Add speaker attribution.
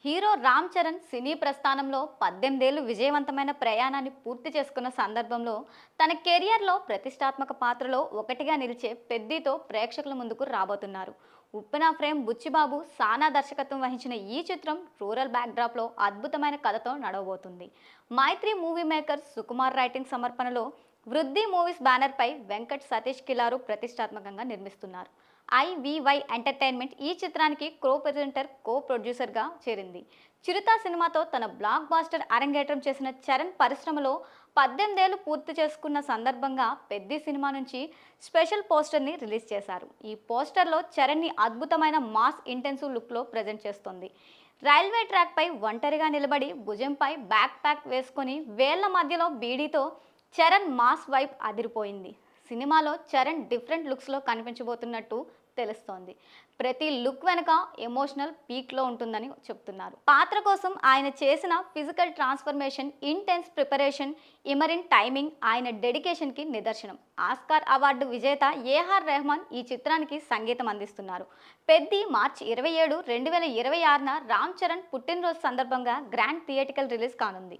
Speaker 1: Hero Ram Charan సినీ ప్రస్థానంలో 18 ఏళ్లు విజయవంతమైన ప్రయాణాన్ని పూర్తి చేసుకున్న సందర్భంలో తన కెరియర్లో ప్రతిష్టాత్మక పాత్రలో ఒకటిగా నిలిచే పెద్దితో ప్రేక్షకుల ముందుకు రాబోతున్నారు. ఉప్పెన ఫ్రేమ్ బుచ్చిబాబు సానా దర్శకత్వం వహించిన ఈ చిత్రం రూరల్ బ్యాక్డ్రాప్లో అద్భుతమైన కథతో నడవబోతుంది. మైత్రి మూవీ మేకర్స్ సుకుమార్ రైటింగ్ సమర్పణలో వృద్ధి మూవీస్ బ్యానర్పై వెంకట్ సతీష్ కిలారు ప్రతిష్టాత్మకంగా నిర్మిస్తున్నారు. ఐవివై ఎంటర్టైన్మెంట్ ఈ చిత్రానికి కో ప్రొడ్యూసర్గా చేరింది. చిరుత సినిమాతో తన బ్లాక్ బాస్టర్ అరంగేట్రం చేసిన చరణ్ పరిశ్రమలో 18 ఏళ్లు పూర్తి చేసుకున్న సందర్భంగా పెద్ది సినిమా నుంచి స్పెషల్ పోస్టర్ని రిలీజ్ చేశారు. ఈ పోస్టర్లో చరణ్ని అద్భుతమైన మాస్ ఇంటెన్సివ్ లుక్లో ప్రజెంట్ చేస్తోంది. రైల్వే ట్రాక్పై ఒంటరిగా నిలబడి భుజంపై బ్యాక్ ప్యాక్ వేసుకొని వేళ్ల మధ్యలో బీడీతో చరణ్ మాస్ వైబ్ అదిరిపోయింది. సినిమాలో చరణ్ డిఫరెంట్ లుక్స్లో కనిపించబోతున్నట్టు తెలుస్తోంది. ప్రతి లుక్ వెనుక ఎమోషనల్ పీక్లో ఉంటుందని చెప్తున్నారు. పాత్ర కోసం ఆయన చేసిన ఫిజికల్ ట్రాన్స్ఫర్మేషన్, ఇంటెన్స్ ప్రిపరేషన్, ఇమరిన్ టైమింగ్ ఆయన డెడికేషన్కి నిదర్శనం. ఆస్కార్ అవార్డు విజేత ఏఆర్ రెహమాన్ ఈ చిత్రానికి సంగీతం అందిస్తున్నారు. పెద్ది మార్చి 27, 2026న రామ్ చరణ్ పుట్టినరోజు సందర్భంగా గ్రాండ్ థియేటికల్ రిలీజ్ కానుంది.